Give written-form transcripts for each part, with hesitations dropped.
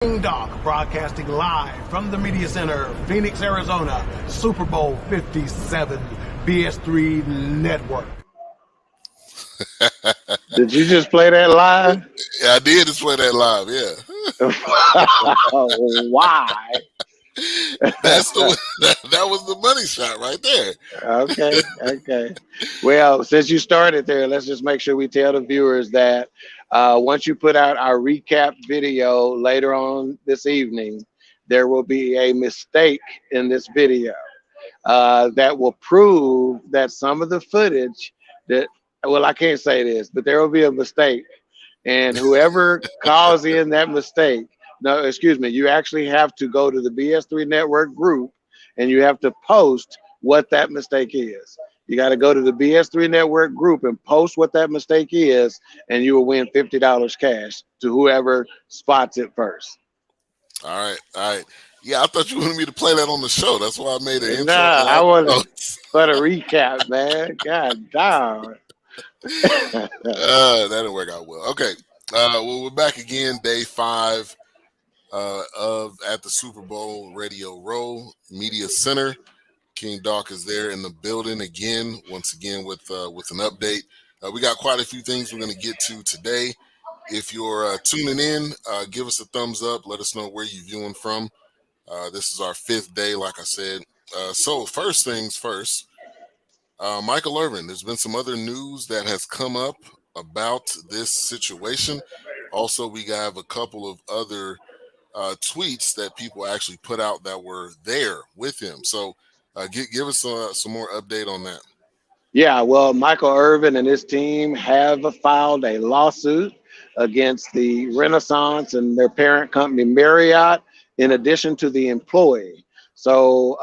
Dawk, broadcasting live from the Media Center, Phoenix, Arizona, Super Bowl 57, BS3 Network. Did you just play that live? Yeah, I did just play that live, yeah. Why? That was the money shot right there. Okay. Well, since you started there, let's just make sure we tell the viewers that once you put out our recap video later on this evening, there will be a mistake in this video that will prove that some of the footage well, I can't say this, but there will be a mistake. And whoever calls in that mistake, no, excuse me, you actually have to go to the BS3 Network group and you have to post what that mistake is. You got to go to the BS3 Network group and post what that mistake is, and you will win $50 cash to whoever spots it first. All right. Yeah, I thought you wanted me to play that on the show. That's why I made an intro. Nah, I wanted for the recap, man. God damn. That didn't work out well. Okay. Well, we're back again, day 5 of at the Super Bowl Radio Row Media Center. King Dawk is there in the building again, once again with an update. We got quite a few things we're going to get to today. If you're tuning in, give us a thumbs up. Let us know where you're viewing from. This is our 5th day, like I said. So first things first, Michael Irvin, there's been some other news that has come up about this situation. Also, we have a couple of other tweets that people actually put out that were there with him. So give us some more update on that. Yeah, well, Michael Irvin and his team have filed a lawsuit against the Renaissance and their parent company Marriott, in addition to the employee. So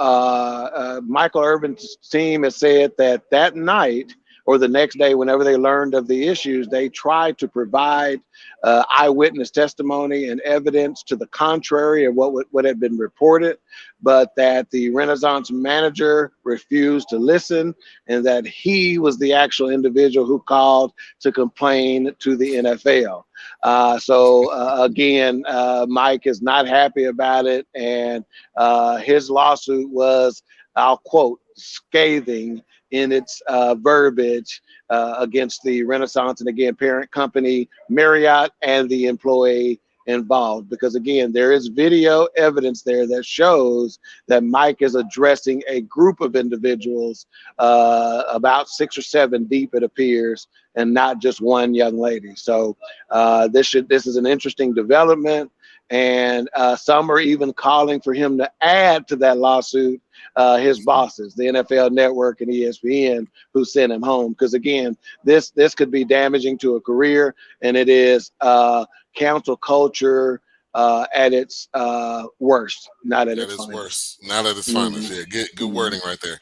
Michael Irvin's team has said that night or the next day, whenever they learned of the issues, they tried to provide eyewitness testimony and evidence to the contrary of what had been reported, but that the Renaissance manager refused to listen, and that he was the actual individual who called to complain to the NFL. Again, Mike is not happy about it, and his lawsuit was, I'll quote, scathing in its verbiage against the Renaissance and, again, parent company Marriott and the employee involved, because again, there is video evidence there that shows that Mike is addressing a group of individuals, about 6 or 7 deep, it appears, and not just one young lady. So this is an interesting development, and some are even calling for him to add to that lawsuit his bosses, the NFL Network and ESPN, who sent him home. Because again, this could be damaging to a career, and it is cancel culture at its worst, not at its finest. Worst, not at its finest. Yeah, good wording right there.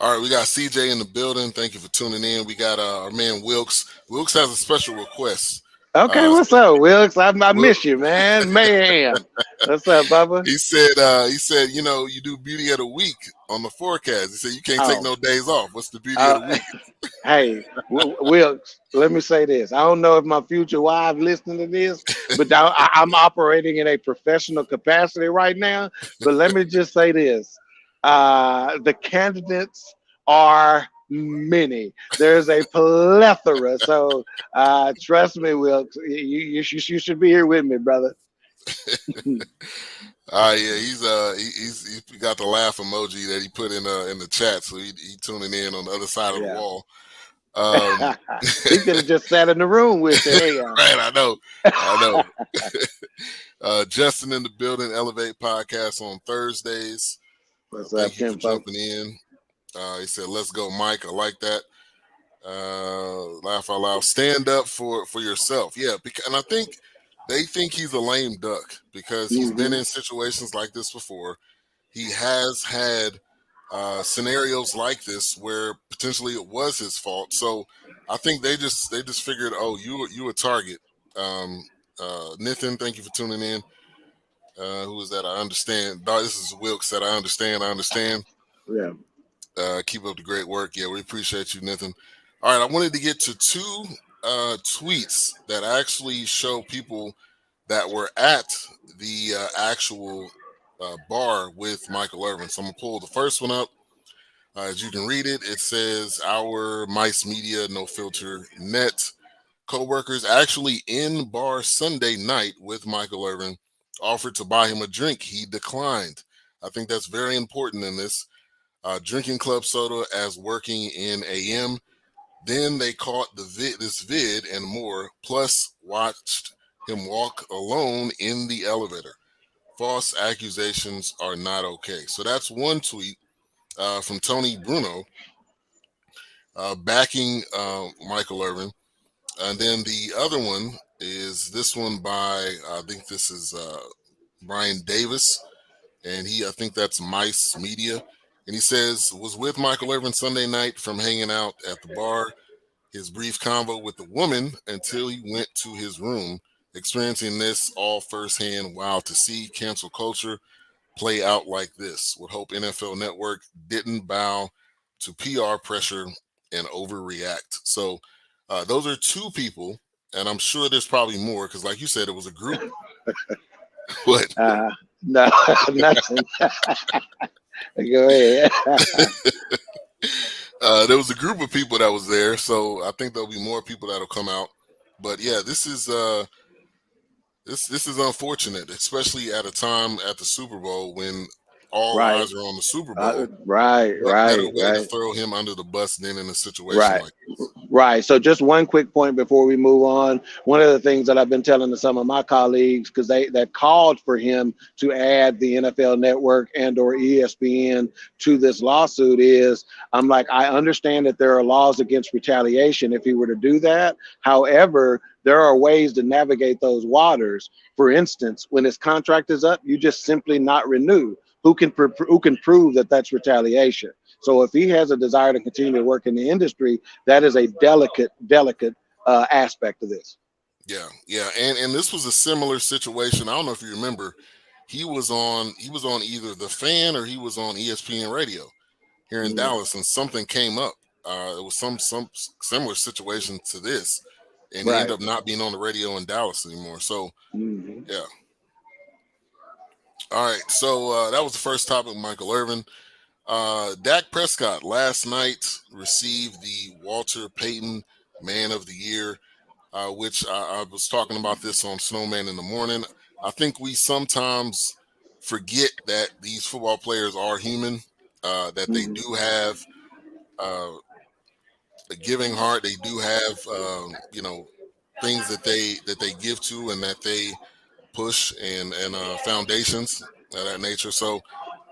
All right, we got CJ in the building. Thank you for tuning in. We got our man Wilkes. Wilkes has a special request. Okay, what's up, Wilkes? I miss you, man. Man, what's up, Bubba? He said, you know, you do beauty of the week on the forecast. He said you can't take no days off. What's the beauty of the week? Hey, Wilkes, let me say this. I don't know if my future wife listening to this, but I'm operating in a professional capacity right now. But let me just say this. The candidates are many. There's a plethora. So trust me, Wilkes, you should be here with me, brother. Yeah, he's got the laugh emoji that he put in the chat, so he tuning in on the other side of the wall. He could have just sat in the room with you. Hey, right, I know. Justin in the building, LVII podcast on Thursdays. Thank you for jumping in. He said, "Let's go, Mike." I like that. Laugh out loud. Stand up for yourself. Yeah, and I think they think he's a lame duck because he's been in situations like this before. He has had scenarios like this where potentially it was his fault. So I think they just figured, oh, you a target. Nathan, thank you for tuning in. Who is that? I understand. This is Wilkes that I understand. Yeah. Keep up the great work. Yeah, we appreciate you, Nathan. All right, I wanted to get to 2 tweets that actually show people that were at the actual bar with Michael Irvin. So I'm gonna pull the first one up. As you can read it, it says our Mice Media No Filter Net co-workers actually in bar Sunday night with Michael Irvin offered to buy him a drink. He declined. I think that's very important in this. Drinking club soda as working in AM. Then they caught this vid and more, plus watched him walk alone in the elevator. False accusations are not okay. So that's one tweet from Tony Bruno backing Michael Irvin. And then the other one is this one by, I think this is Brian Davis. And I think that's Mice Media. And he says, was with Michael Irvin Sunday night from hanging out at the bar, his brief convo with the woman until he went to his room, experiencing this all firsthand. Wow, to see cancel culture play out like this. Would hope NFL Network didn't bow to PR pressure and overreact. So those are two people, and I'm sure there's probably more because, like you said, it was a group. What? No, nothing. Go ahead. There was a group of people that was there, so I think there'll be more people that'll come out. But yeah, this is unfortunate, especially at a time at the Super Bowl when all eyes are on the Super Bowl. Right. To throw him under the bus then in a situation like this. Right. So just one quick point before we move on. One of the things that I've been telling to some of my colleagues, because that called for him to add the NFL Network and or ESPN to this lawsuit is, I'm like, I understand that there are laws against retaliation if he were to do that. However, there are ways to navigate those waters. For instance, when his contract is up, you just simply not renew. Who can prove that that's retaliation? So if he has a desire to continue to work in the industry, that is a delicate aspect of this. Yeah, and this was a similar situation. I don't know if you remember, he was on either The Fan or he was on ESPN Radio here in Dallas, and something came up. It was some similar situation to this, and he ended up not being on the radio in Dallas anymore. So yeah. All right, so that was the first topic, Michael Irvin. Dak Prescott last night received the Walter Payton Man of the Year, which I was talking about this on Snowman in the Morning. I think we sometimes forget that these football players are human, that they do have a giving heart. They do have, things that they give to and that they push and foundations of that nature. So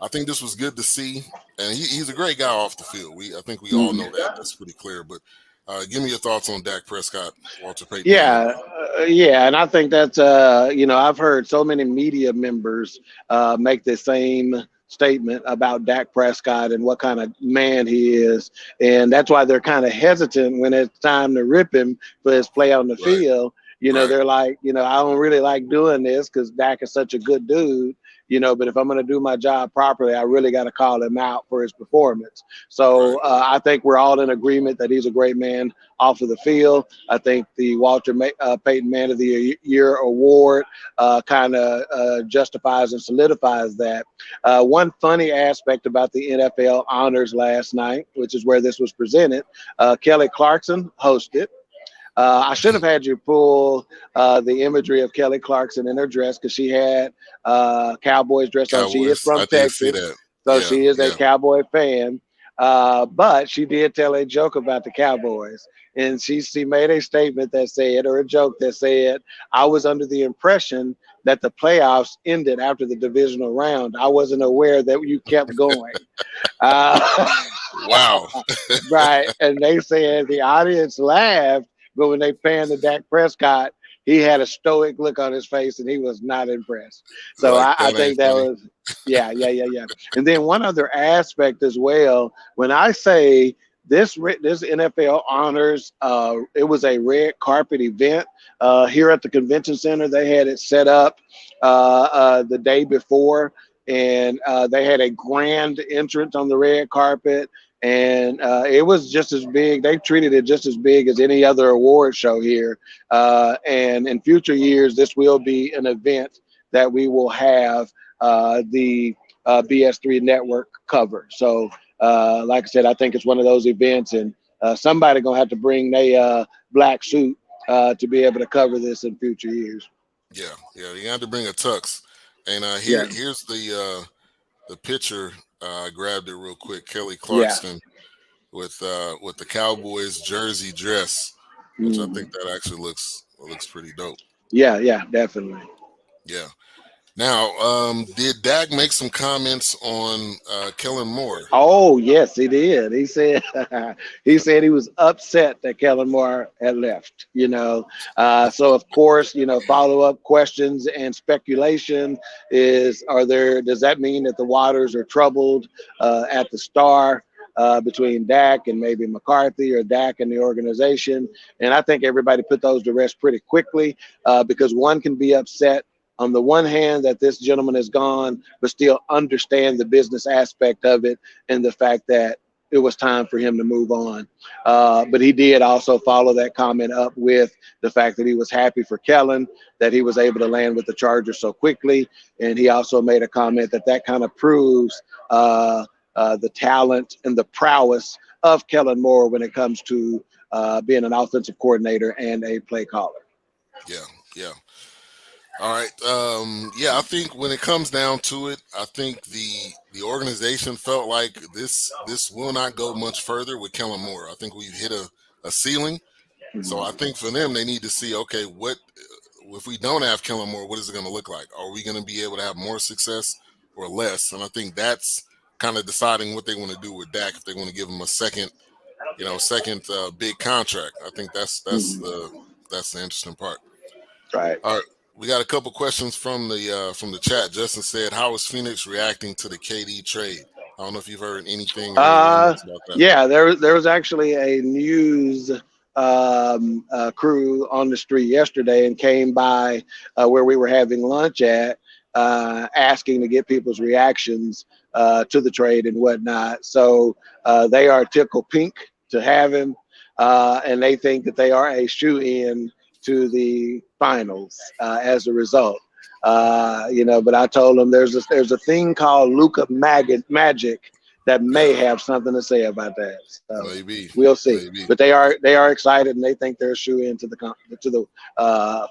I think this was good to see, and he's a great guy off the field. I think we all know that. That's pretty clear. But give me your thoughts on Dak Prescott, Walter Payton. Yeah, and I think that's I've heard so many media members make the same statement about Dak Prescott and what kind of man he is, and that's why they're kind of hesitant when it's time to rip him for his play on the field. They're like, I don't really like doing this because Dak is such a good dude, but if I'm going to do my job properly, I really got to call him out for his performance. So I think we're all in agreement that he's a great man off of the field. I think the Walter Payton Man of the Year award kind of justifies and solidifies that. One funny aspect about the NFL honors last night, which is where this was presented, Kelly Clarkson hosted. I should have had you pull the imagery of Kelly Clarkson in her dress because she had Cowboys dress on. She is from Texas, so she is a Cowboy fan. But she did tell a joke about the Cowboys, and she made a statement that said, or a joke that said, I was under the impression that the playoffs ended after the divisional round. I wasn't aware that you kept going. Wow. Right. And they said the audience laughed, but when they panned to Dak Prescott, he had a stoic look on his face and he was not impressed. So I think that was, yeah. And then one other aspect as well, when I say this NFL honors, it was a red carpet event here at the convention center. They had it set up the day before, and they had a grand entrance on the red carpet. and it was just as big. They treated it just as big as any other award show here. And in future years, this will be an event that we will have the BS3 network cover. So, like I said, I think it's one of those events, and somebody gonna have to bring a black suit to be able to cover this in future years. Yeah, you have to bring a tux. And Yeah, here's the picture. I grabbed it real quick. Kelly yeah. Clarkson with the Cowboys jersey dress, which I think Mhm. that actually looks pretty dope. Yeah, definitely. Yeah. Now, did Dak make some comments on Kellen Moore? Oh yes, he did. He said he said he was upset that Kellen Moore had left. So of course, follow up questions and speculation is: Does that mean that the waters are troubled at the Star? Between Dak and maybe McCarthy, or Dak and the organization. And I think everybody put those to rest pretty quickly, because one can be upset on the one hand that this gentleman is gone, but still understand the business aspect of it and the fact that it was time for him to move on. But he did also follow that comment up with the fact that he was happy for Kellen, that he was able to land with the Chargers so quickly. And he also made a comment that kind of proves the talent and the prowess of Kellen Moore when it comes to being an offensive coordinator and a play caller. Yeah. All right. I think when it comes down to it, I think the organization felt like this will not go much further with Kellen Moore. I think we've hit a ceiling. So I think for them, they need to see, okay, what if we don't have Kellen Moore, what is it going to look like? Are we going to be able to have more success or less? And I think that's kind of deciding what they want to do with Dak, if they want to give him a second big contract. I think that's the interesting part. Right. All right. We got a couple questions from the chat. Justin said, "How is Phoenix reacting to the KD trade?" I don't know if you've heard anything or any rumors about that. Yeah, there was actually a news crew on the street yesterday and came by where we were having lunch at, asking to get people's reactions to the trade and whatnot. So they are tickled pink to have him, and they think that they are a shoe-in to the finals as a result. But I told them there's a thing called Luka magic that may have something to say about that. So Maybe we'll see. Maybe. But they are excited, and they think they're a shoe into the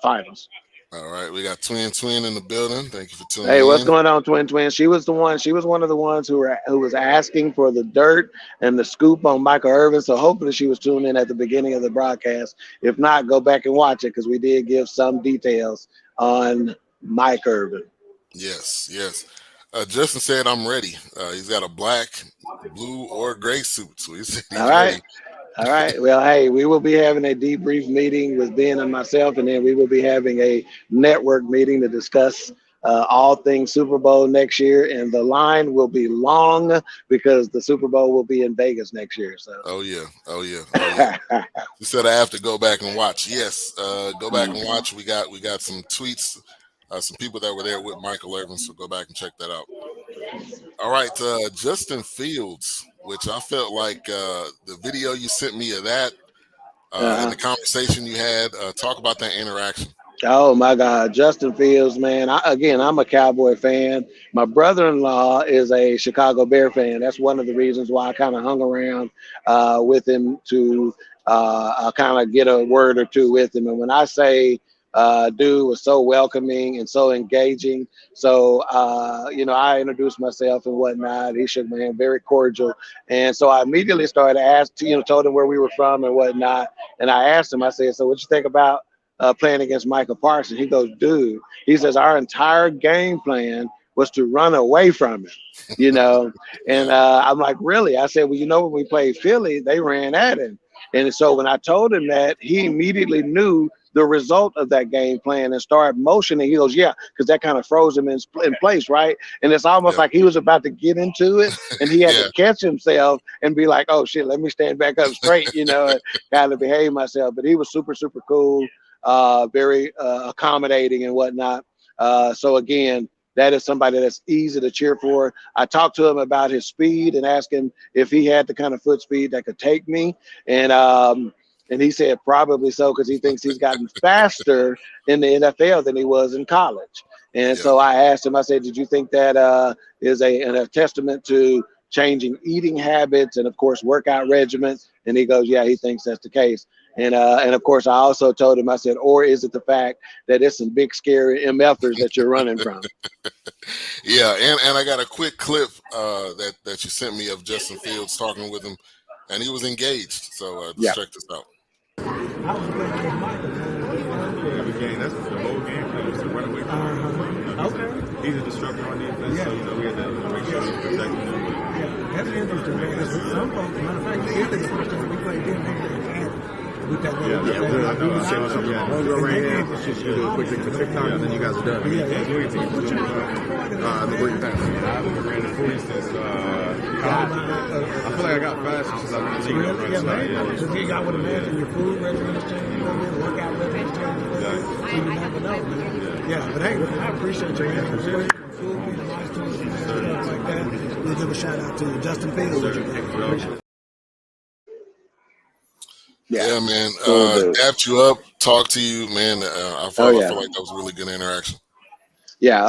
finals. All right, we got Twin in the building. Thank you for tuning in. Hey, what's going on, Twin? She was one of the ones who was asking for the dirt and the scoop on Michael Irvin. So hopefully she was tuned in at the beginning of the broadcast. If not, go back and watch it, because we did give some details on Mike Irvin. Yes. Justin said, "I'm ready." He's got a black, blue, or gray suit, so he said he's ready. All right. Well, hey, we will be having a debrief meeting with Ben and myself, and then we will be having a network meeting to discuss all things Super Bowl next year. And the line will be long because the Super Bowl will be in Vegas next year. So. Oh yeah. You said I have to go back and watch. Yes, go back and watch. We got some tweets, some people that were there with Michael Irvin. So go back and check that out. All right, Justin Fields, which I felt like the video you sent me of that and the conversation you had. Talk about that interaction. Oh my God, Justin Fields, man. I'm a Cowboy fan. My brother-in-law is a Chicago Bear fan. That's one of the reasons why I kind of hung around with him to kind of get a word or two with him. And when I say dude was so welcoming and so engaging. So, I introduced myself and whatnot. He shook my hand, very cordial. And so I immediately started asking, told him where we were from and whatnot. And I asked him, I said, so what you think about playing against Michael Parsons? He goes, dude, he says, our entire game plan was to run away from him, and I'm like, really? I said, well, when we played Philly, they ran at him. And so when I told him that, he immediately knew the result of that game plan and started motioning. He goes, yeah, because that kind of froze him in place, right? And it's almost like he was about to get into it, and he had to catch himself and be like, oh, shit, let me stand back up straight, and kind of behave myself. But he was super, super cool, very accommodating and whatnot. So, again, that is somebody that's easy to cheer for. I talked to him about his speed and asked him if he had the kind of foot speed that could take me. And he said probably so, because he thinks he's gotten faster in the NFL than he was in college. And so I asked him, I said, did you think that is a testament to changing eating habits and, of course, workout regimen? And he goes, yeah, he thinks that's the case. And of course, I also told him, I said, or is it the fact that it's some big, scary MFers that you're running from? Yeah, and I got a quick clip that you sent me of Justin Fields talking with him, and he was engaged. So let's check this out. That's the whole game plan was to run away from him. Okay. He's a disruptor on defense, so we had to make sure we protected him. Yeah, that's interesting, man. Some folks, matter of fact, the other first we played didn't with that little Don't go right here. Just do a quick thing for TikTok, and then you guys are done. The great pass. I haven't ran the 40 since college. I feel like I got faster since I was in the league. Because you got to imagine your food regimen is changing a little bit, workout regimen is changing a little bit, so you never know, man. Yeah, but hey, I appreciate your answer. Food being nice to us and stuff like that. We'll give a shout out to you. Justin Fields. Yeah, man. Dapped you up, talked to you, man. I feel like that was a really good interaction. Yeah.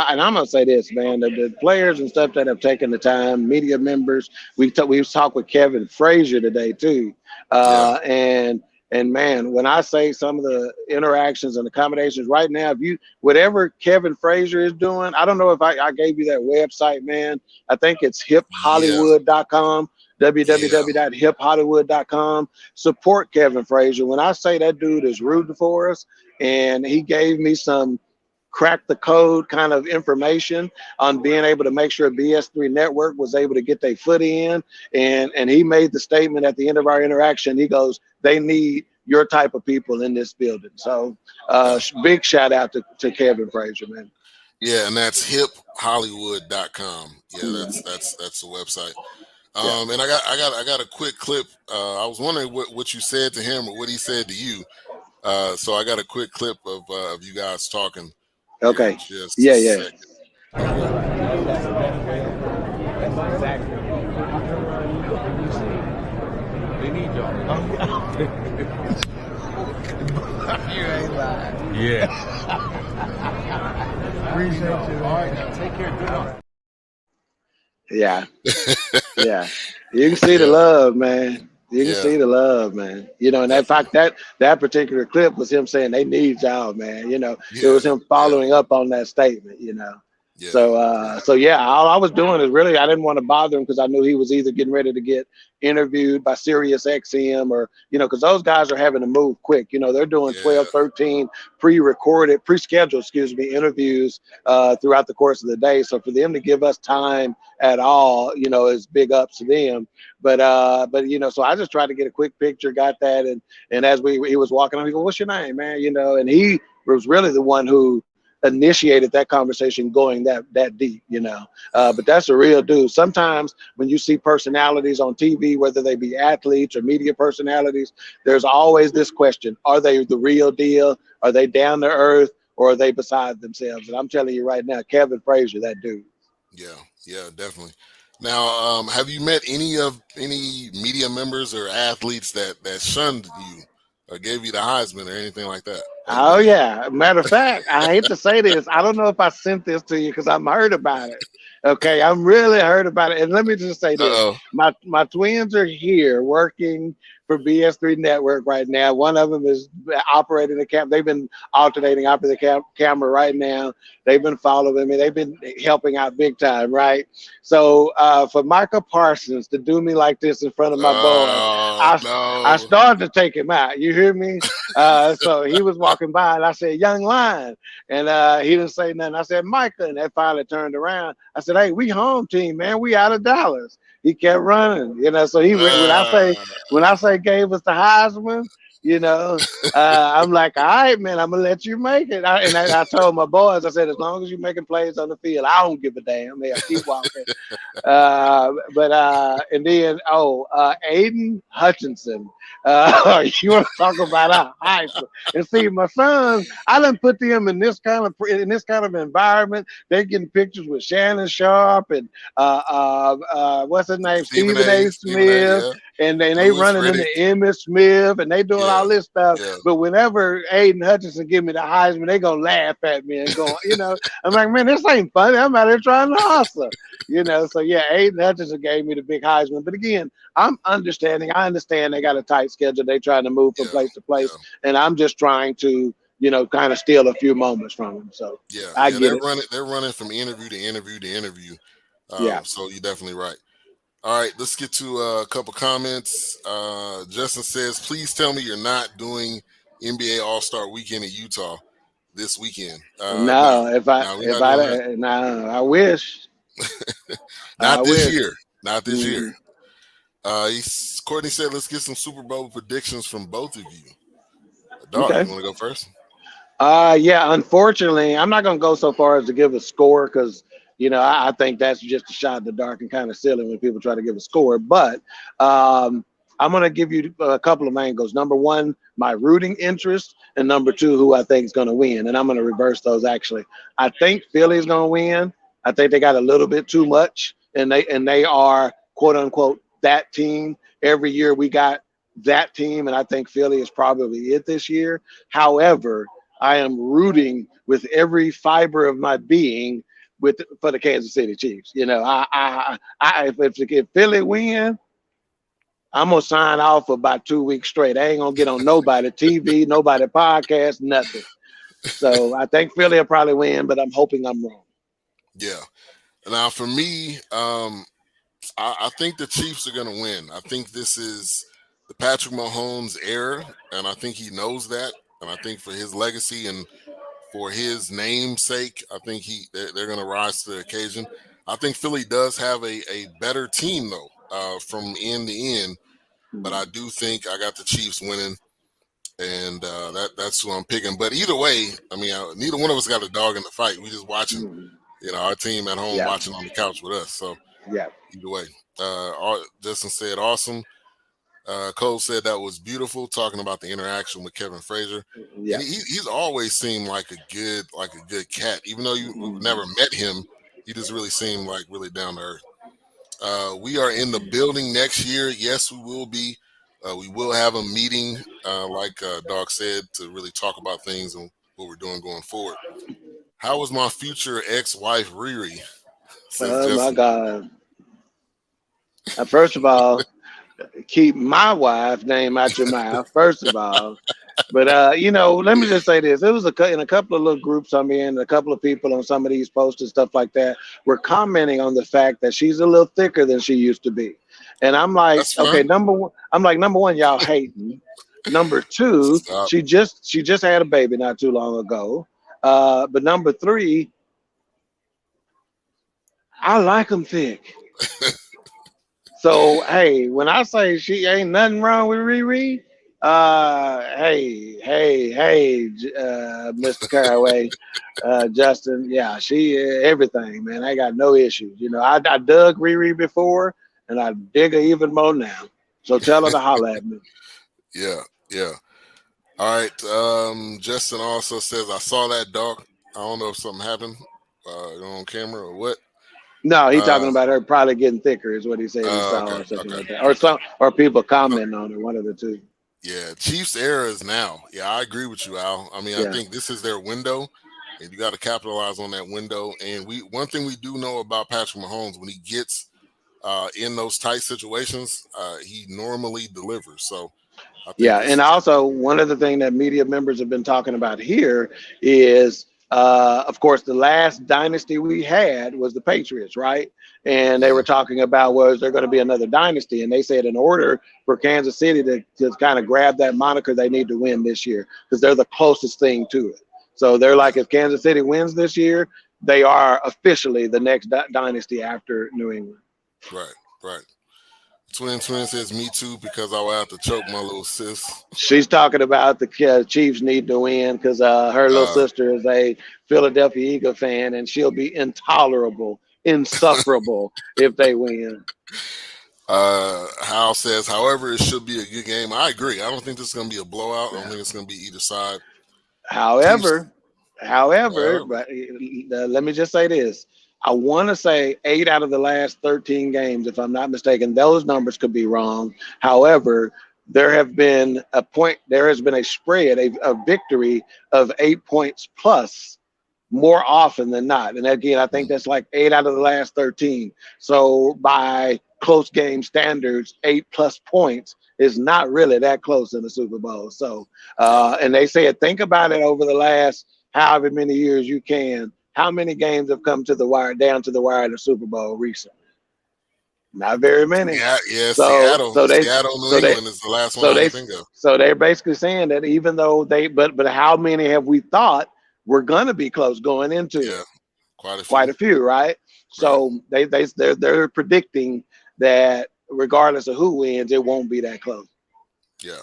And I'm gonna say this, man. The players and stuff that have taken the time, media members. We've talked with Kevin Frazier today too, and man, when I say some of the interactions and accommodations right now, whatever Kevin Frazier is doing, I don't know if I gave you that website, man. I think it's hiphollywood.com. www.hiphollywood.com. Support Kevin Frazier. When I say that dude is rooting for us, and he gave me some crack the code kind of information on being able to make sure BS3 Network was able to get their foot in, and he made the statement at the end of our interaction. He goes, they need your type of people in this building. So big shout out to Kevin Frazier, man. Yeah, and that's hiphollywood.com. Yeah, that's the website. And I got a quick clip. I was wondering what you said to him or what he said to you. So I got a quick clip of you guys talking. Okay. Yeah. They need y'all. You ain't lying. Yeah. Appreciate you. All right, now take care. Good night. Yeah. Yeah. You can see the love, man. You can see the love, man. You know, and in fact, that particular clip was him saying they need y'all, man. You know, it was him following up on that statement, you know. Yeah. So yeah, all I was doing is really, I didn't want to bother him because I knew he was either getting ready to get interviewed by Sirius XM or, you know, because those guys are having to move quick. You know, they're doing 12, 13 pre-scheduled, interviews throughout the course of the day. So for them to give us time at all, you know, is big ups to them. But you know, so I just tried to get a quick picture, got that, and as he was walking on, he goes, "What's your name, man?" You know, and he was really the one who initiated that conversation going that deep, you know. But that's a real dude. Sometimes when you see personalities on TV, whether they be athletes or media personalities, there's always this question: are they the real deal? Are they down to earth, or are they beside themselves? And I'm telling you right now, Kevin Frazier, that dude. Yeah, definitely. Now, have you met any media members or athletes that shunned you or gave you the Heisman or anything like that? Oh yeah. Matter of fact, I hate to say this. I don't know if I sent this to you because I'm hurt about it. Okay, I'm really hurt about it. And let me just say this: my twins are here working for BS3 Network right now. One of them is operating the camera. They've been alternating operating the camera right now. They've been following me. They've been helping out big time, right? So for Michael Parsons to do me like this in front of my boy, I started to take him out. You hear me? So he was walking by, and I said, "Young lion," and he didn't say nothing. I said, "Michael," and that finally turned around. I said, "Hey, we home team, man. We out of Dallas." He kept running, you know. So when I say gave us the Heisman, You know, I'm like, all right, man, I'm gonna let you make it. I told my boys, I said, as long as you're making plays on the field, I don't give a damn. They'll keep walking. And then Aiden Hutchinson. You want to talk about our high school? And see, my sons, I done put them in this kind of environment. They getting pictures with Shannon Sharp and what's his name, Stephen A. Smith, yeah. and then they Louis running into Emmitt Smith, and they doing all this stuff. Yeah. But whenever Aiden Hutchinson give me the Heisman, they gonna laugh at me and go, I'm like, man, this ain't funny. I'm out here trying to hustle. So yeah, Aiden Hutchinson gave me the big Heisman. But again, I'm understanding. I understand they got a tight schedule. They trying to move from place to place, and I'm just trying to, kind of steal a few moments from them. So I get it. They're running from interview to interview to interview. So you're definitely right. All right, let's get to a couple comments. Justin says, please tell me you're not doing NBA All-Star Weekend in Utah this weekend. I wish. Not this year. Not this year. Courtney said, let's get some Super Bowl predictions from both of you. Dawk, you want to go first? Yeah, unfortunately, I'm not going to go so far as to give a score because, I think that's just a shot in the dark and kind of silly when people try to give a score. But I'm going to give you a couple of angles. Number one, my rooting interest, and number two, who I think is going to win. And I'm going to reverse those, actually. I think Philly's going to win. I think they got a little bit too much, and they are, quote unquote, that team. Every year we got that team, and I think Philly is probably it this year. However, I am rooting with every fiber of my being for the Kansas City Chiefs. If Philly win, I'm gonna sign off for about 2 weeks straight. I ain't gonna get on nobody TV, nobody podcast, nothing. So I think Philly will probably win, but I'm hoping I'm wrong. Yeah. Now for me, I think the Chiefs are gonna win. I think this is the Patrick Mahomes era, and I think he knows that. And I think for his legacy and for his namesake, I think they're going to rise to the occasion. I think Philly does have a better team, though, from end to end. But I do think I got the Chiefs winning, and that's who I'm picking. But either way, I mean, neither one of us got a dog in the fight. We just watching, our team at home watching on the couch with us. So either way, Justin said awesome. Cole said that was beautiful, talking about the interaction with Kevin Frazier. Yeah. He's always seemed like a good cat. Even though you've never met him, he just really seemed like really down to earth. We are in the building next year. Yes, we will be. We will have a meeting, like Dawk said, to really talk about things and what we're doing going forward. How was my future ex-wife, Riri? Oh, my God. First of all, keep my wife's name out your mouth, first of all. But, let me just say this. It was in a couple of little groups I'm in, a couple of people on some of these posts and stuff like that were commenting on the fact that she's a little thicker than she used to be. And I'm like, okay, number one, y'all hating. Number two, she just had a baby not too long ago. But number three, I like them thick. So, hey, when I say she ain't nothing wrong with Riri, hey, Mr. Caraway, Justin, yeah, she everything, man. I got no issues. I dug Riri before, and I dig her even more now. So tell her to holler at me. Yeah. All right. Justin also says, I saw that dog. I don't know if something happened on camera or what. No, he's talking about her probably getting thicker, is what he said. He saw or something like that, or people commenting on it. One of the two. Yeah, Chiefs era is now. Yeah, I agree with you, Al. I mean, I think this is their window, and you got to capitalize on that window. And one thing we do know about Patrick Mahomes, when he gets in those tight situations, he normally delivers. So, and also one of the things that media members have been talking about here is. Of course, the last dynasty we had was the Patriots, right? And they were talking about, was there going to be another dynasty? And they said in order for Kansas City to kind of grab that moniker, they need to win this year because they're the closest thing to it. So they're like, if Kansas City wins this year, they are officially the next dynasty after New England. Right. Twin says me too because I will have to choke my little sis. She's talking about the Chiefs need to win because her little sister is a Philadelphia Eagle fan, and she'll be intolerable, insufferable if they win. Hal says, however, it should be a good game. I agree. I don't think this is going to be a blowout. I don't think it's going to be either side. However, but let me just say this. I want to say 8 out of the last 13 games, if I'm not mistaken. Those numbers could be wrong. However, there has been a spread, a victory of 8 points plus more often than not. And again, I think that's like 8 out of the last 13. So by close game standards, 8+ points is not really that close in the Super Bowl. So, and they said, think about it over the last however many years you can. How many games have come to the wire, down to the wire in the Super Bowl recently? Not very many. Yeah, Seattle, New England is the last one I think of. So they're basically saying that even though but how many have we thought were going to be close going into it? Quite a few, right? So they're predicting that regardless of who wins, it won't be that close. Yeah.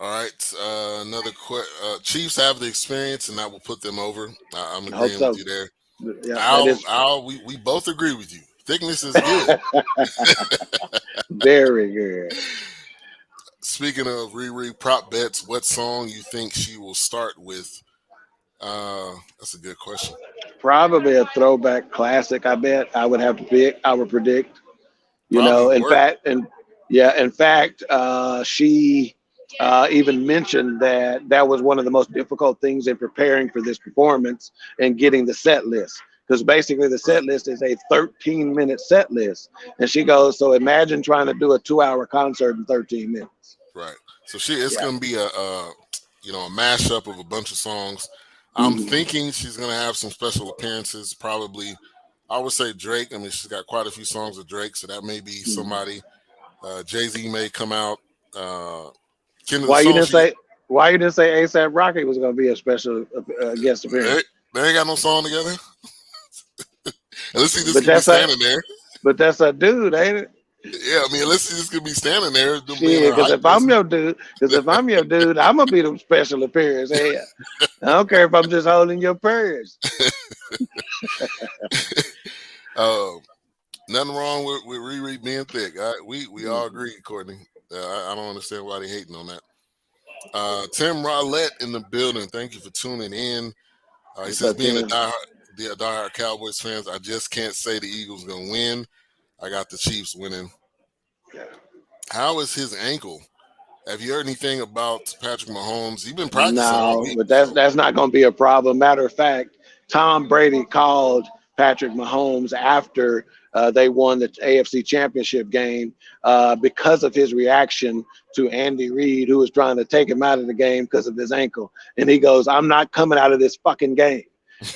All right. Another Chiefs have the experience, and that will put them over. I'm agreeing with you there. Yeah, Al, we both agree with you. Thickness is good. Very good. Speaking of Riri prop bets, what song you think she will start with? That's a good question. Probably a throwback classic. I bet I would have to pick. I would predict. In fact, she even mentioned that was one of the most difficult things in preparing for this performance and getting the set list. Because basically the set list is a 13-minute set list. And she goes, so imagine trying to do a 2-hour concert in 13 minutes. Right. So it's going to be a mashup of a bunch of songs. I'm thinking she's going to have some special appearances, probably. I would say Drake. I mean, she's got quite a few songs with Drake, so that may be somebody. Jay-Z may come out. Why you didn't say A$AP Rocky was going to be a special guest appearance? They ain't got no song together. Let's see, this could be standing there. But that's a dude, ain't it? Yeah, I mean, let's see, this could be standing there. Yeah, because if I'm your dude, I'm gonna be the special appearance. Hey, I don't care if I'm just holding your purse. Nothing wrong with Riri being thick. We all agree, Courtney. I don't understand why they're hating on that. Tim Rollette in the building. Thank you for tuning in. He says, being a diehard Cowboys fans, I just can't say the Eagles gonna win. I got the Chiefs winning. How is his ankle? Have you heard anything about Patrick Mahomes? He's been practicing. No, but that's not going to be a problem. Matter of fact, Tom Brady called Patrick Mahomes after they won the AFC Championship game because of his reaction to Andy Reid, who was trying to take him out of the game because of his ankle. And he goes, I'm not coming out of this fucking game.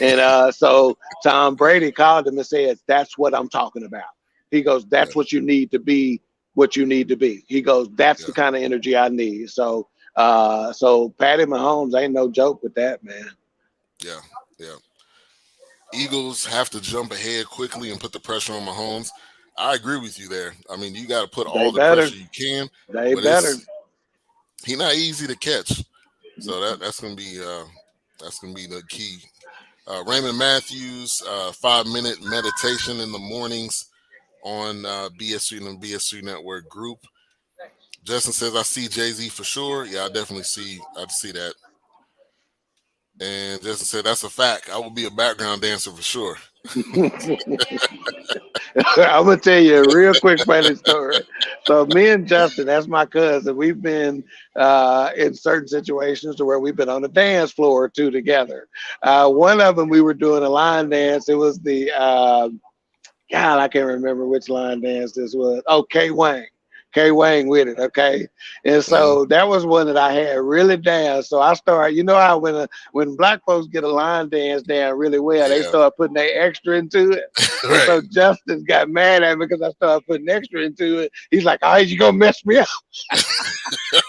And so Tom Brady called him and said, that's what I'm talking about. He goes, that's what you need to be, what you need to be. He goes, that's the kind of energy I need. So Patty Mahomes ain't no joke with that, man. Yeah. Eagles have to jump ahead quickly and put the pressure on Mahomes. I agree with you there. I mean, you got to put all the pressure you can. They better. He's not easy to catch. So that's gonna be the key. Raymond Matthews, 5-minute meditation in the mornings on BSU and the BSU Network group. Justin says, I see Jay-Z for sure. Yeah, I'd see that. And Justin said, that's a fact. I will be a background dancer for sure. I'm going to tell you a real quick funny story. So me and Justin, that's my cousin, we've been in certain situations to where we've been on a dance floor or two together. One of them, we were doing a line dance. It was the, God, I can't remember which line dance this was. Oh, K-Wang with it, okay? And so that was one that I had really down. So I started, you know how when black folks get a line dance down really well, they start putting their extra into it. Right. So Justin got mad at me because I started putting extra into it. He's like, oh, you gonna mess me up.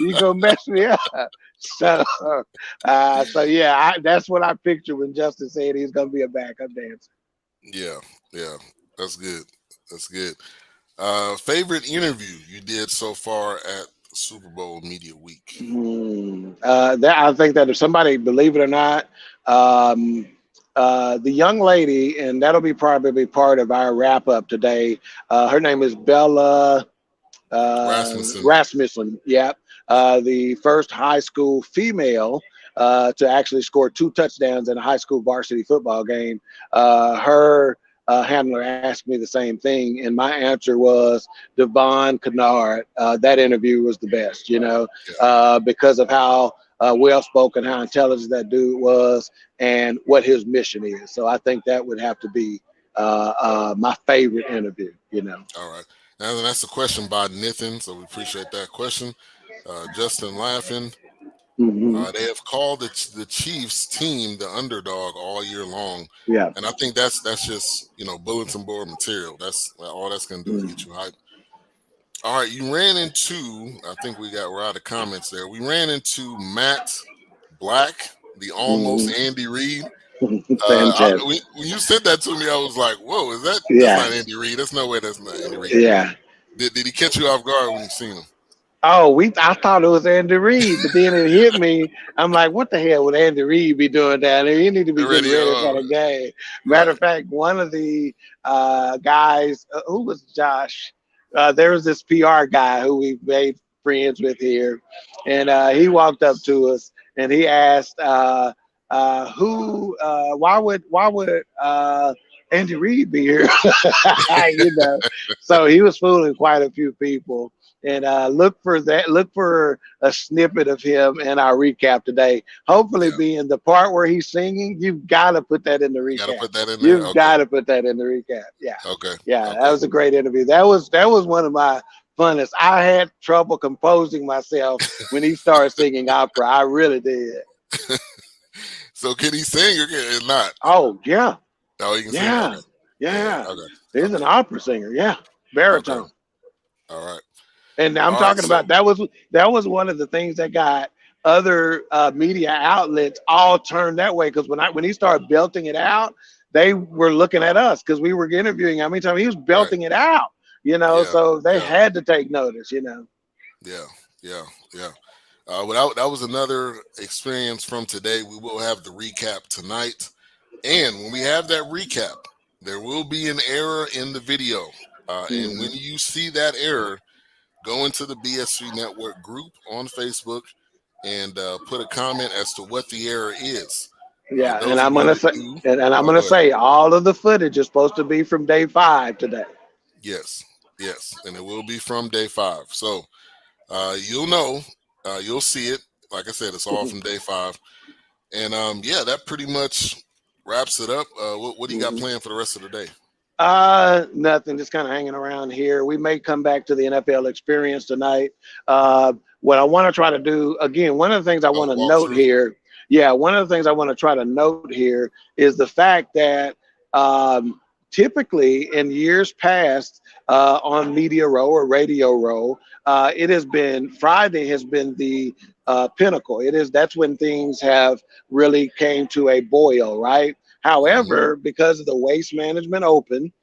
You gonna mess me up. So yeah, that's what I pictured when Justin said he's gonna be a backup dancer. Yeah. That's good. Favorite interview you did so far at Super Bowl Media Week? I think that if somebody, believe it or not, the young lady, and that'll be probably part of our wrap up today. Her name is Bella Rasmussen. Rasmussen. Yep. The first high school female to actually score 2 touchdowns in a high school varsity football game. Her handler asked me the same thing, and my answer was Devon Kennard. That interview was the best, because of how well spoken, how intelligent that dude was, and what his mission is. So I think that would have to be my favorite interview. All right. Now that's a question by Nathan, so we appreciate that question. Justin laughing. Mm-hmm. They have called the Chiefs team the underdog all year long. Yeah. And I think that's just, bulletin board material. That's all that's going to do is get you hyped. All right, you ran into, I think we're out of comments there. We ran into Matt Black, the almost Andy Reid. Fantastic. When you said that to me, I was like, whoa, that's not Andy Reid. There's no way that's not Andy Reid. Yeah. Did he catch you off guard when you seen him? Oh, I thought it was Andy Reid, but then it hit me. I'm like, what the hell would Andy Reid be doing down there? He need to be getting ready for the game. Matter of fact, one of the guys, who was Josh? There was this PR guy who we made friends with here, and he walked up to us and he asked, why would Andy Reid be here? So he was fooling quite a few people. And look for a snippet of him in our recap today. Hopefully, being the part where he's singing, you've got to put that in the recap. Got to put that in there. You've got to put that in the recap. Yeah. Okay. Yeah, okay. That was a great interview. That was one of my funnest. I had trouble composing myself when he started singing opera. I really did. So can he sing or not? Oh yeah. Oh, he can sing. Okay. Yeah. Okay. He's an opera singer. Yeah, baritone. Okay. All right. And I'm talking about that was one of the things that got other media outlets all turned that way, because when he started belting it out, they were looking at us because we were interviewing how many times he was belting it out, so they had to take notice, Yeah. Well, that was another experience from today. We will have the recap tonight, and when we have that recap, there will be an error in the video, and when you see that error, go into the BSC Network group on Facebook and put a comment as to what the error is. Yeah, and I'm gonna say, all of the footage is supposed to be from day 5 today. Yes, and it will be from day 5. So you'll know, you'll see it. Like I said, it's all from day 5. And that pretty much wraps it up. What do you got planned for the rest of the day? Nothing, just kind of hanging around here. We may come back to the NFL experience tonight. What I want to try to do, again, one of the things I want to note here, one of the things I want to try to note here is the fact that typically in years past on Media Row or Radio Row, it has been, Friday has been the pinnacle. That's when things have really came to a boil, right? However, because of the Waste Management Open,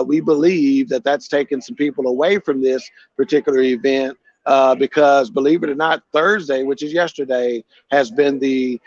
we believe that that's taken some people away from this particular event because, believe it or not, Thursday, which is yesterday, has been the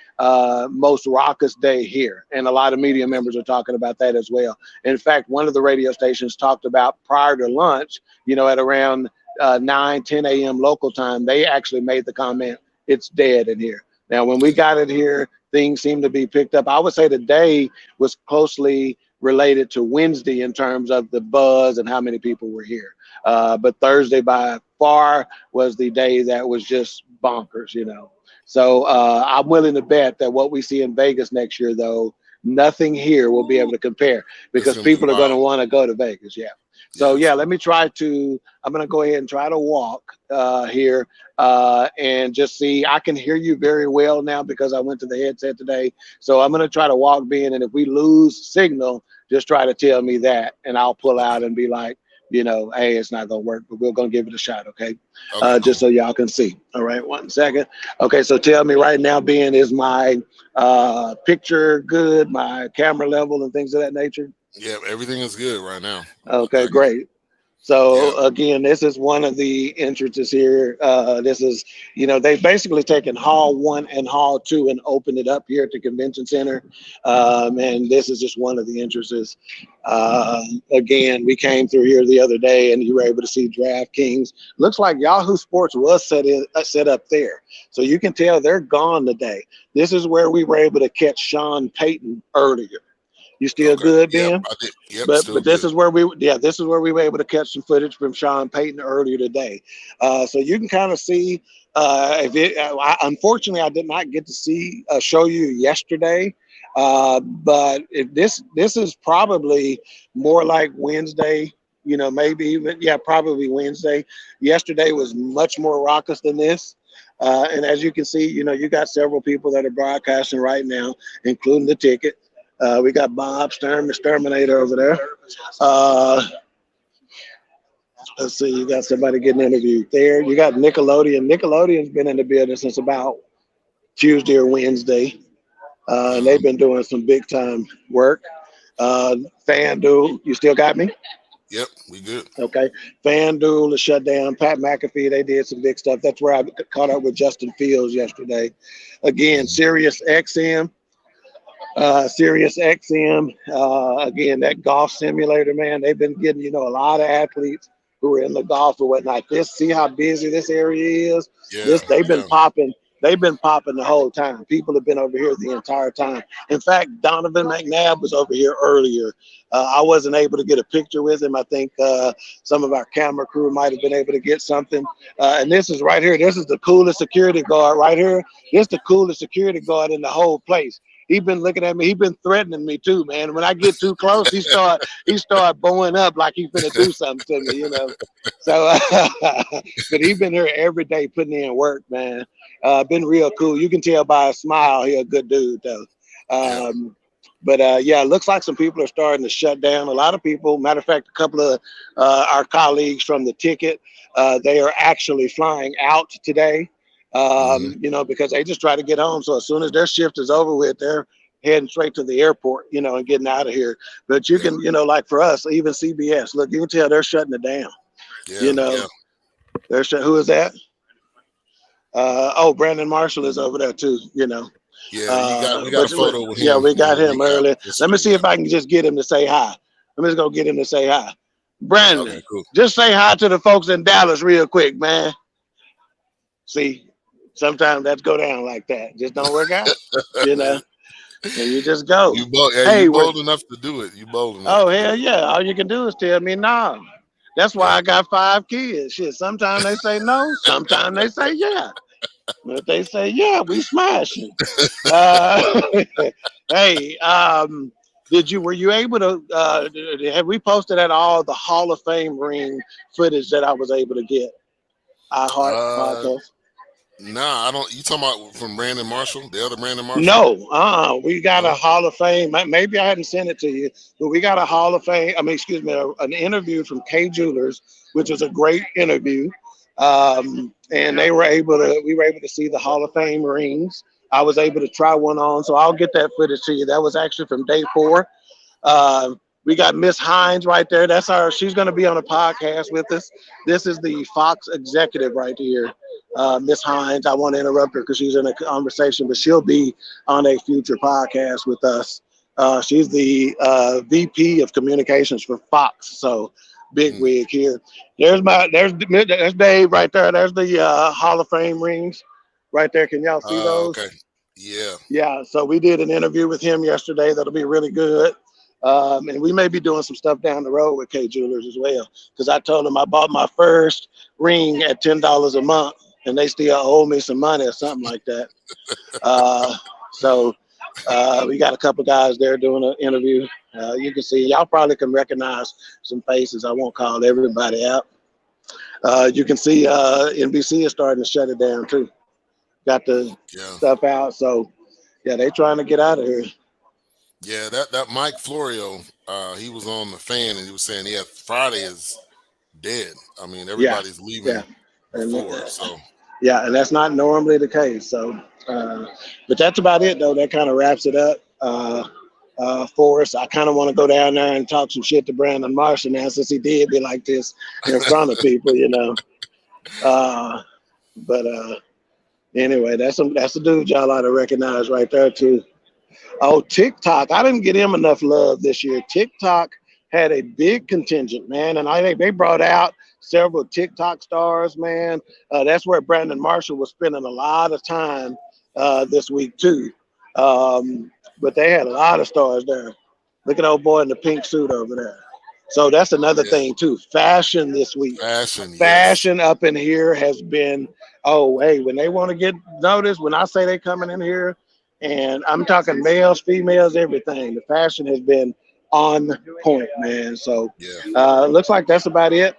most raucous day here. And a lot of media members are talking about that as well. In fact, one of the radio stations talked about prior to lunch, at around 9, 10 a.m. local time, they actually made the comment, it's dead in here. Now, when we got it here, things seem to be picked up. I would say today was closely related to Wednesday in terms of the buzz and how many people were here. But Thursday by far was the day that was just bonkers, So I'm willing to bet that what we see in Vegas next year, though, nothing here will be able to compare, because people are going to want to go to Vegas. Yeah. So let me I'm going to go ahead and try to walk here and just see. I can hear you very well now because I went to the headset today. So I'm going to try to walk, Ben, and if we lose signal, just try to tell me that, and I'll pull out and be like, hey, it's not going to work, but we're going to give it a shot, okay? Just so y'all can see. All right, 1 second. Okay, so tell me right now, Ben, is my picture good, my camera level and things of that nature? Yeah, everything is good right now. Okay, great. So again, this is one of the entrances here. This is, they've basically taken Hall 1 and Hall 2 and opened it up here at the Convention Center. And this is just one of the entrances. Again, we came through here the other day and you were able to see DraftKings. Looks like Yahoo Sports was set up there. So you can tell they're gone today. This is where we were able to catch Sean Payton earlier. You still good, Ben? Yep, I did. Yep, but this is where we were able to catch some footage from Sean Payton earlier today. So you can kind of see. Unfortunately, I did not get to show you yesterday. But if this is probably more like Wednesday. Maybe even probably Wednesday. Yesterday was much more raucous than this. And as you can see, you got several people that are broadcasting right now, including the ticket. We got Bob Exterminator over there. Let's see, you got somebody getting interviewed there. You got Nickelodeon. Nickelodeon's been in the building since about Tuesday or Wednesday. And they've been doing some big time work. FanDuel, you still got me? Yep, we good. Okay. FanDuel is shut down. Pat McAfee, they did some big stuff. That's where I caught up with Justin Fields yesterday. Again, Sirius XM. Again, that golf simulator, man, they've been getting, a lot of athletes who are in the golf or whatnot. See how busy this area is? They've been popping. They've been popping the whole time. People have been over here the entire time. In fact, Donovan McNabb was over here earlier. I wasn't able to get a picture with him. I think some of our camera crew might have been able to get something. And this is right here. This is the coolest security guard right here. This is the coolest security guard in the whole place. He's been looking at me. He's been threatening me too, man. When I get too close, he start bowing up like he's gonna do something to me, So, but he's been here every day putting in work, man. Been real cool. You can tell by his smile, he's a good dude, though. But it looks like some people are starting to shut down. A lot of people, matter of fact, a couple of our colleagues from the ticket, they are actually flying out today. Because they just try to get home. So as soon as their shift is over with, they're heading straight to the airport, and getting out of here. But you can, like for us, even CBS, look, you can tell they're shutting it down. They're who is that? Brandon Marshall is over there too, we got a photo with him. Yeah, we got him earlier. Let me see if I can just get him to say hi. I'm just gonna get him to say hi. Brandon, just say hi to the folks in Dallas real quick, man. See, sometimes that's go down like that. Just don't work out, and you just go. You bold enough to do it. You bold enough. Oh, hell yeah. All you can do is tell me no. That's why I got 5 kids. Shit, sometimes they say no. Sometimes they say yeah. But if they say yeah, we smashing. Hey, were you able to, have we posted at all the Hall of Fame ring footage that I was able to get? podcast? Nah, I don't. You talking about from Brandon Marshall, the other Brandon Marshall? No, we got a Hall of Fame. Maybe I hadn't sent it to you, but we got a Hall of Fame. An interview from K Jewelers, which was a great interview. And we were able to see the Hall of Fame rings. I was able to try one on, so I'll get that footage to you. That was actually from day 4. We got Miss Hines right there. She's going to be on a podcast with us. This is the Fox executive right here. Miss Hines, I want to interrupt her because she's in a conversation, but she'll be on a future podcast with us. She's the VP of communications for Fox. So big wig here. There's Dave right there. There's the Hall of Fame rings right there. Can y'all see those? Okay. Yeah. Yeah. So we did an interview with him yesterday. That'll be really good. And we may be doing some stuff down the road with K Jewelers as well. Because I told them I bought my first ring at $10 a month, and they still owe me some money or something like that. So we got a couple guys there doing an interview. You can see, y'all probably can recognize some faces. I won't call everybody out. You can see NBC is starting to shut it down too. Got the stuff out. So yeah, they trying to get out of here. Yeah, that Mike Florio, he was on the Fan and he was saying, Friday is dead. I mean, everybody's leaving before, so. Yeah, and that's not normally the case. So, but that's about it, though. That kind of wraps it up. for us. I kind of want to go down there and talk some shit to Brandon Marshall now, since he did me like this in front of people, you know. But anyway, that's a dude y'all ought to recognize right there too. Oh, TikTok. I didn't get him enough love this year. TikTok had a big contingent, man, and I think they brought out several TikTok stars, man. That's where Brandon Marshall was spending a lot of time this week too. But they had a lot of stars there. Look at old boy in the pink suit over there. So that's another thing too. Fashion this week. Fashion up in here has been, oh, hey, when they want to get noticed, when I say they coming in here, and I'm talking males, females, everything, the fashion has been on point, man. So looks like that's about it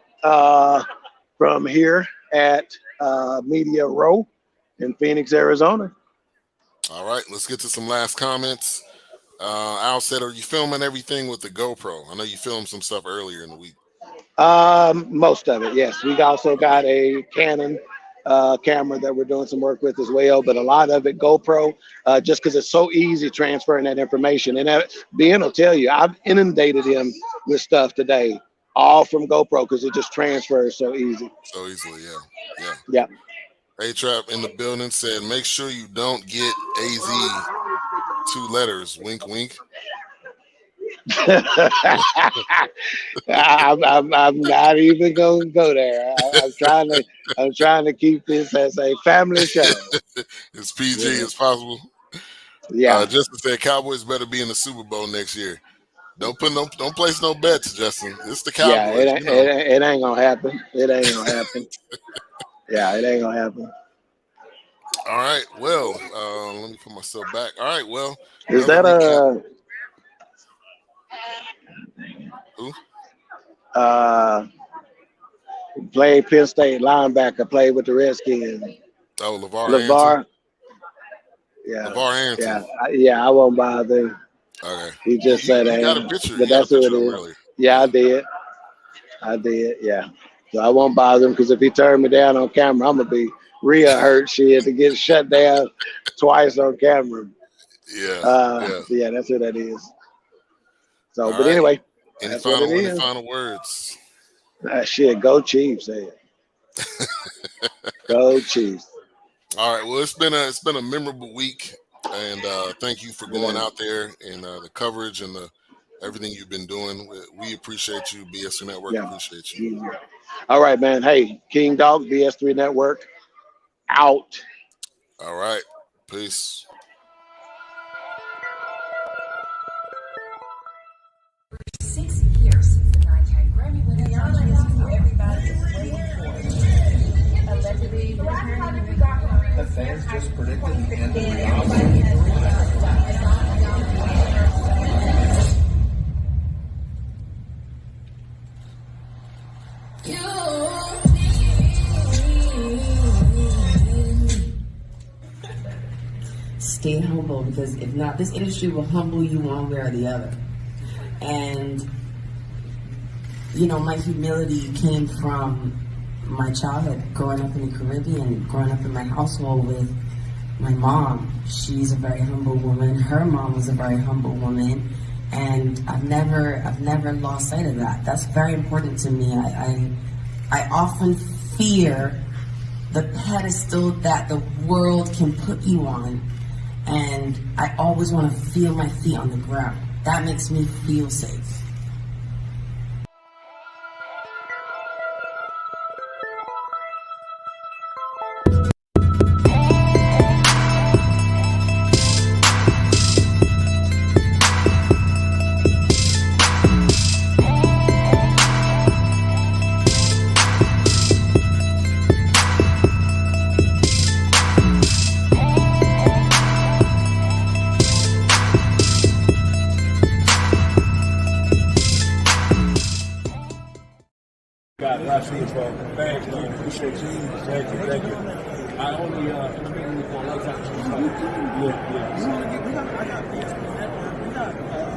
from here at Media Row in Phoenix, Arizona. All right, let's get to some last comments. Al said, are you filming everything with the GoPro? I know you filmed some stuff earlier in the week. Most of it, yes. We also got a Canon camera that we're doing some work with as well, but a lot of it GoPro, just because it's so easy transferring that information. And Ben will tell you, I've inundated him with stuff today, all from GoPro, because it just transfers so easy. So easily, yeah. A-Trap in the building said, make sure you don't get AZ 2 letters. Wink, wink. I'm not even gonna go there. I'm trying to keep this as a family show. As PG as possible. Yeah. Justin said Cowboys better be in the Super Bowl next year. Don't place no bets, Justin. It's the Cowboys. Yeah, it ain't gonna happen. It ain't gonna happen. Yeah, it ain't gonna happen. All right. Well, let me put myself back. All right. Well, is that who? Played Penn State linebacker, played with the Redskins. Oh, LeVar. Yeah. LeVar Arrington. Yeah, I won't bother. Okay. He just said, you got a picture. But that's who it is. Earlier. Yeah, I did. Yeah. So I won't bother him, because if he turned me down on camera, I'm gonna be real hurt shit to get shut down twice on camera. Yeah, that's who that is. So, but anyway, any final words? Shit, go Chiefs, say it. Go Chiefs. All right. Well, it's been a memorable week, and thank you for going out there and the coverage and everything you've been doing. We appreciate you. BS3 Network appreciate you. All right, man. Hey, King Dawk, BS3 Network, out. All right. Peace. The fans just predicted the end of reality. Stay humble, because if not, this industry will humble you one way or the other. And, you know, my humility came from my childhood, growing up in the Caribbean, growing up in my household with my mom. She's a very humble woman. Her mom was a very humble woman. And I've never lost sight of that. That's very important to me. I often fear the pedestal that the world can put you on, and I always want to feel my feet on the ground. That makes me feel safe. Thanks, man. Appreciate you. Thank you. I only interviewed you for one time. Yeah.